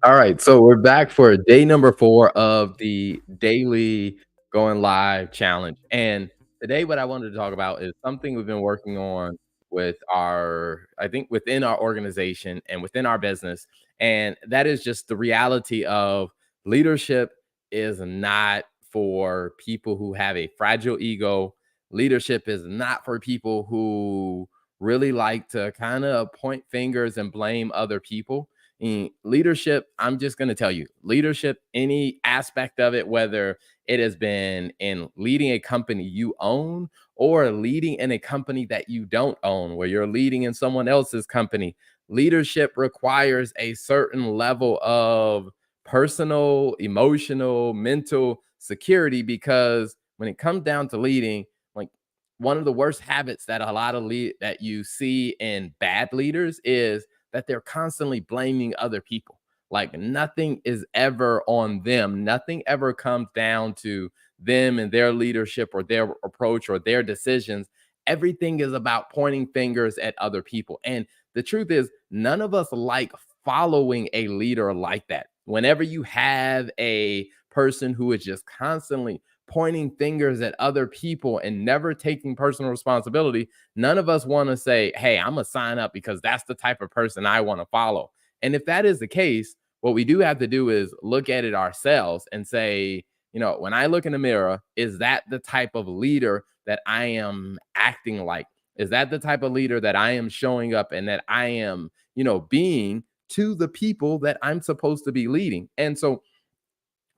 All right, so we're back for day number 4 of the daily going live challenge. And today, what I wanted to talk about is something we've been working on with I think within our organization and within our business. And that is just the reality of leadership is not for people who have a fragile ego. Leadership is not for people who really like to kind of point fingers and blame other people. Leadership, I'm just going to tell you, leadership, any aspect of it, whether it has been in leading a company you own or leading in a company that you don't own, where you're leading in someone else's company, leadership requires a certain level of personal, emotional, mental security. Because when it comes down to leading, like, one of the worst habits that a lot of that you see in bad leaders is that they're constantly blaming other people. Like, nothing is ever on them. Nothing ever comes down to them and their leadership or their approach or their decisions. Everything is about pointing fingers at other people. And the truth is, none of us like following a leader like that. Whenever you have a person who is just constantly pointing fingers at other people and never taking personal responsibility, none of us want to say, hey, I'm going to sign up because that's the type of person I want to follow. And if that is the case, what we do have to do is look at it ourselves and say, when I look in the mirror, is that the type of leader that I am acting like? Is that the type of leader that I am showing up and that I am, being to the people that I'm supposed to be leading? And so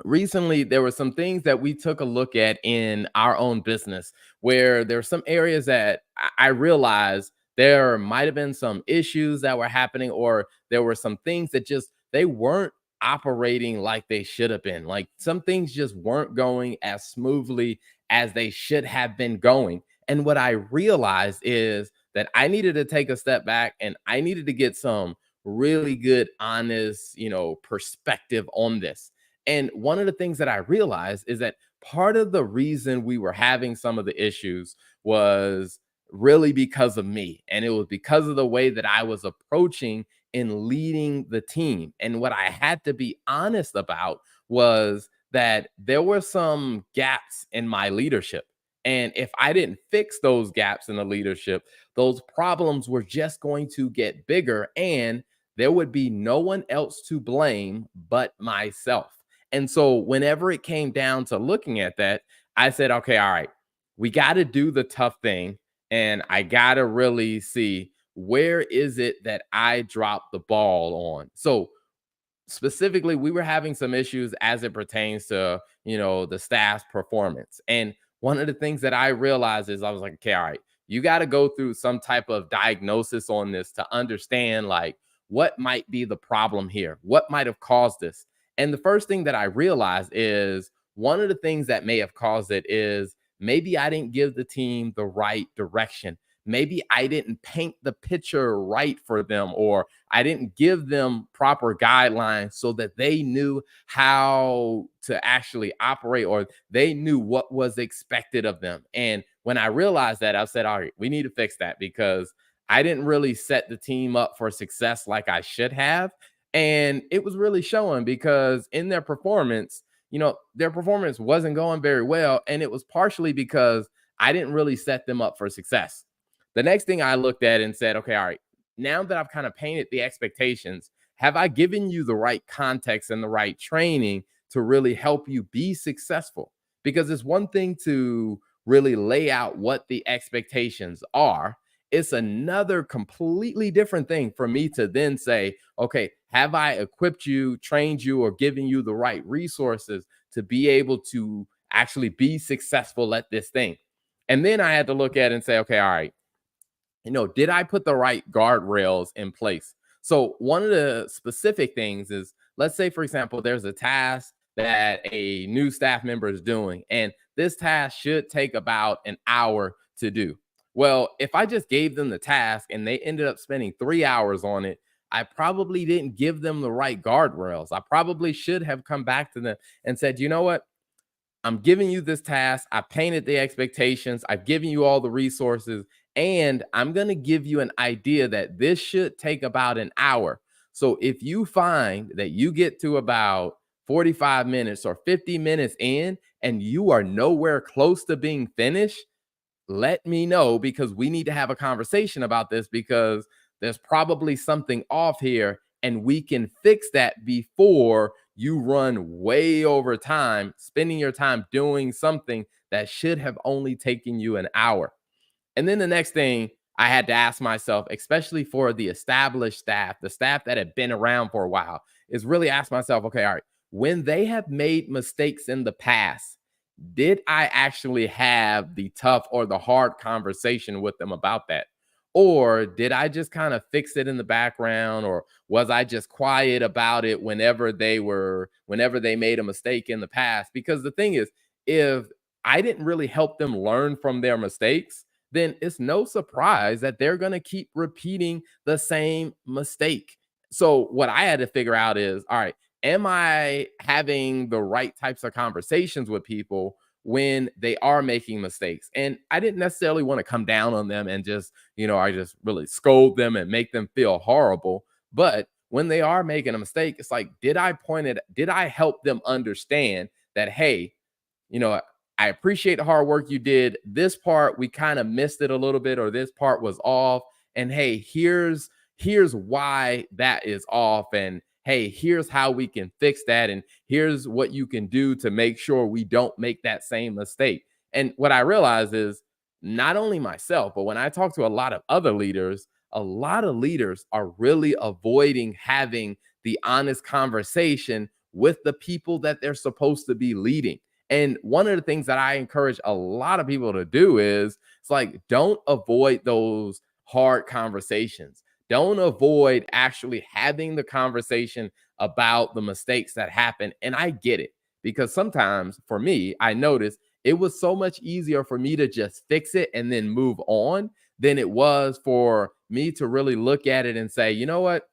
recently there were some things that we took a look at in our own business where there are some areas that I realized there might have been some issues that were happening, or there were some things that just they weren't operating like they should have been. Like, some things just weren't going as smoothly as they should have been going. And what I realized is that I needed to take a step back and I needed to get some really good honest, perspective on this. And one of the things that I realized is that part of the reason we were having some of the issues was really because of me. And it was because of the way that I was approaching and leading the team. And what I had to be honest about was that there were some gaps in my leadership. And if I didn't fix those gaps in the leadership, those problems were just going to get bigger, and there would be no one else to blame but myself. And so whenever it came down to looking at that, I said, okay, all right, we got to do the tough thing. And I got to really see, where is it that I dropped the ball on? So specifically, we were having some issues as it pertains to, the staff's performance. And one of the things that I realized is, I was like, okay, all right, you got to go through some type of diagnosis on this to understand, like, what might be the problem here, what might have caused this. And the first thing that I realized is, one of the things that may have caused it is, maybe I didn't give the team the right direction. Maybe I didn't paint the picture right for them, or I didn't give them proper guidelines so that they knew how to actually operate, or they knew what was expected of them. And when I realized that, I said, all right, we need to fix that, because I didn't really set the team up for success like I should have. And it was really showing, because in their performance wasn't going very well. And it was partially because I didn't really set them up for success. The next thing I looked at and said, okay, all right, now that I've kind of painted the expectations, have I given you the right context and the right training to really help you be successful? Because it's one thing to really lay out what the expectations are. It's another completely different thing for me to then say, okay, have I equipped you, trained you, or given you the right resources to be able to actually be successful at this thing? And then I had to look at it and say, okay, all right, did I put the right guardrails in place? So one of the specific things is, let's say, for example, there's a task that a new staff member is doing, and this task should take about an hour to do. Well, if I just gave them the task and they ended up spending 3 hours on it, I probably didn't give them the right guardrails. I probably should have come back to them and said, you know what? I'm giving you this task. I painted the expectations. I've given you all the resources, and I'm going to give you an idea that this should take about an hour. So if you find that you get to about 45 minutes or 50 minutes in and you are nowhere close to being finished, let me know because we need to have a conversation about this because there's probably something off here and we can fix that before you run way over time, spending your time doing something that should have only taken you an hour. And then the next thing I had to ask myself, especially for the established staff, the staff that had been around for a while, is really ask myself, okay, all right, when they have made mistakes in the past, did I actually have the tough or the hard conversation with them about that? Or did I just kind of fix it in the background? Or was I just quiet about it whenever they made a mistake in the past? Because the thing is, if I didn't really help them learn from their mistakes, then it's no surprise that they're going to keep repeating the same mistake. So, what I had to figure out is all right, am I having the right types of conversations with people when they are making mistakes? And I didn't necessarily want to come down on them and just, I just really scold them and make them feel horrible. But when they are making a mistake, it's like, did I help them understand that, hey, you know, I appreciate the hard work you did. This part we kind of missed it a little bit, or this part was off. And hey, here's why that is off. And hey, here's how we can fix that. And here's what you can do to make sure we don't make that same mistake. And what I realize is not only myself, but when I talk to a lot of leaders are really avoiding having the honest conversation with the people that they're supposed to be leading. And one of the things that I encourage a lot of people to do is it's like, don't avoid those hard conversations. Don't avoid actually having the conversation about the mistakes that happen. And I get it because sometimes for me, I noticed it was so much easier for me to just fix it and then move on than it was for me to really look at it and say, you know what?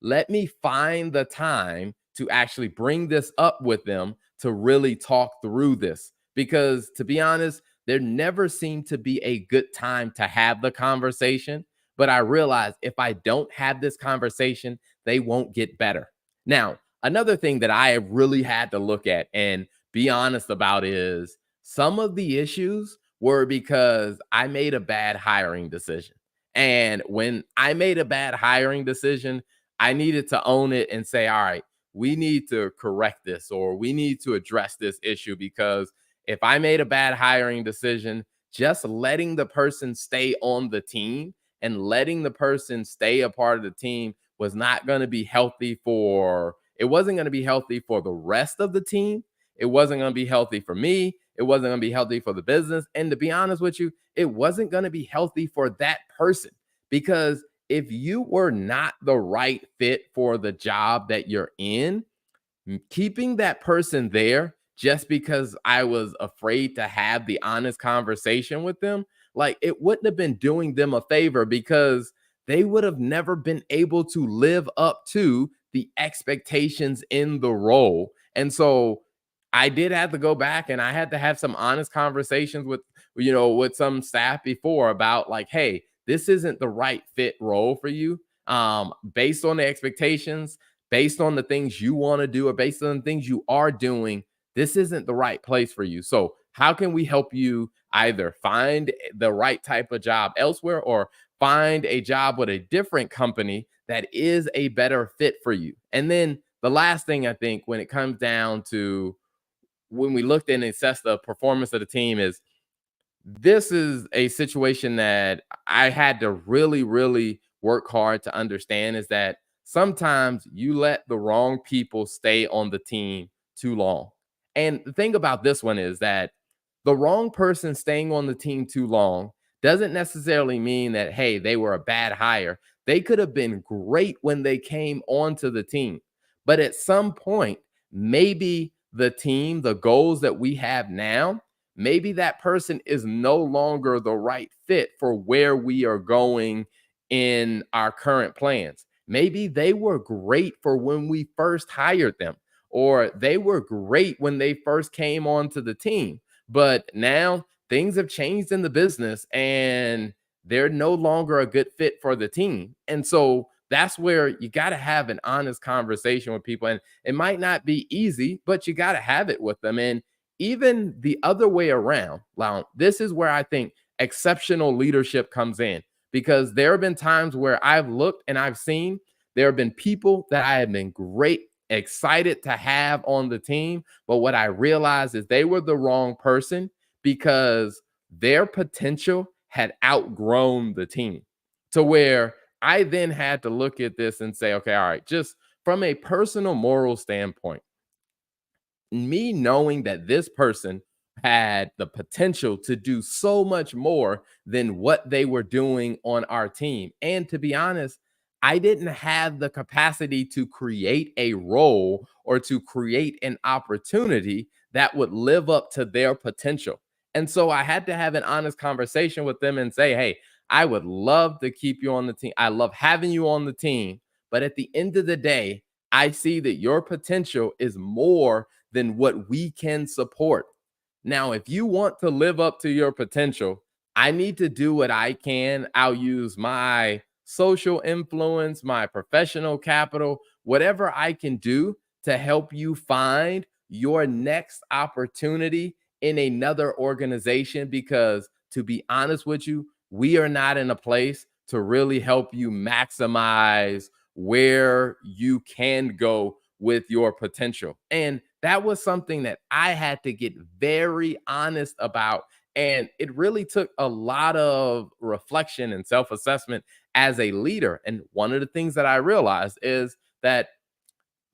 Let me find the time to actually bring this up with them to really talk through this. Because to be honest, there never seemed to be a good time to have the conversation. But I realized if I don't have this conversation, they won't get better. Now, another thing that I have really had to look at and be honest about is some of the issues were because I made a bad hiring decision. And when I made a bad hiring decision, I needed to own it and say, all right, we need to correct this or we need to address this issue because if I made a bad hiring decision, just letting the person stay on the team and letting the person stay a part of the team was not going to be healthy for it wasn't going to be healthy for the rest of the team. It wasn't going to be healthy for me. It wasn't going to be healthy for the business. And to be honest with you, it wasn't going to be healthy for that person because if you were not the right fit for the job that you're in, keeping that person there just because I was afraid to have the honest conversation with them, like it wouldn't have been doing them a favor because they would have never been able to live up to the expectations in the role. And so I did have to go back and I had to have some honest conversations with some staff before about like, hey, this isn't the right fit role for you. Based on the expectations, based on the things you want to do or based on the things you are doing, this isn't the right place for you. So, how can we help you either find the right type of job elsewhere or find a job with a different company that is a better fit for you? And then the last thing I think when it comes down to when we looked and assessed the performance of the team is this is a situation that I had to really, really work hard to understand is that sometimes you let the wrong people stay on the team too long. And the thing about this one is that the wrong person staying on the team too long doesn't necessarily mean that, hey, they were a bad hire. They could have been great when they came onto the team. But at some point, maybe the team, the goals that we have now, maybe that person is no longer the right fit for where we are going in our current plans. Maybe they were great for when we first hired them, or they were great when they first came onto the team. But now things have changed in the business and they're no longer a good fit for the team. And so that's where you got to have an honest conversation with people. And it might not be easy, but you got to have it with them. And even the other way around, now, this is where I think exceptional leadership comes in, because there have been times where I've looked and I've seen there have been people that I have been great, excited to have on the team. But what I realized is they were the wrong person because their potential had outgrown the team, to where I then had to look at this and say, okay, all right, just from a personal moral standpoint, me knowing that this person had the potential to do so much more than what they were doing on our team. And to be honest, I didn't have the capacity to create a role or to create an opportunity that would live up to their potential. And so I had to have an honest conversation with them and say, hey, I would love to keep you on the team. I love having you on the team. But at the end of the day, I see that your potential is more than what we can support. Now, if you want to live up to your potential, I need to do what I can. I'll use my social influence, my professional capital, whatever I can do to help you find your next opportunity in another organization. Because to be honest with you, we are not in a place to really help you maximize where you can go with your potential. And that was something that I had to get very honest about. And it really took a lot of reflection and self assessment as a leader. And one of the things that I realized is that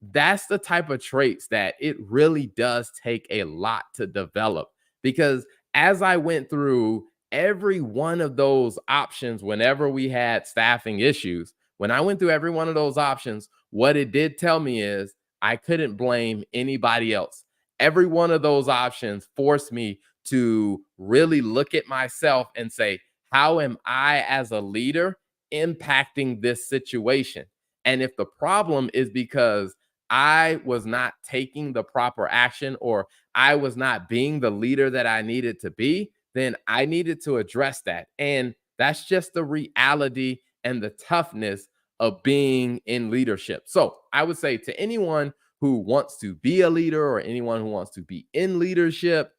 that's the type of traits that it really does take a lot to develop. Because as I went through every one of those options, whenever we had staffing issues, when I went through every one of those options, what it did tell me is I couldn't blame anybody else. Every one of those options forced me to really look at myself and say, how am I as a leader impacting this situation? And if the problem is because I was not taking the proper action, or I was not being the leader that I needed to be, then I needed to address that. And that's just the reality and the toughness of being in leadership. So I would say to anyone who wants to be a leader or anyone who wants to be in leadership,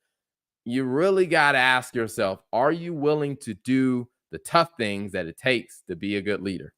you really got to ask yourself, are you willing to do the tough things that it takes to be a good leader?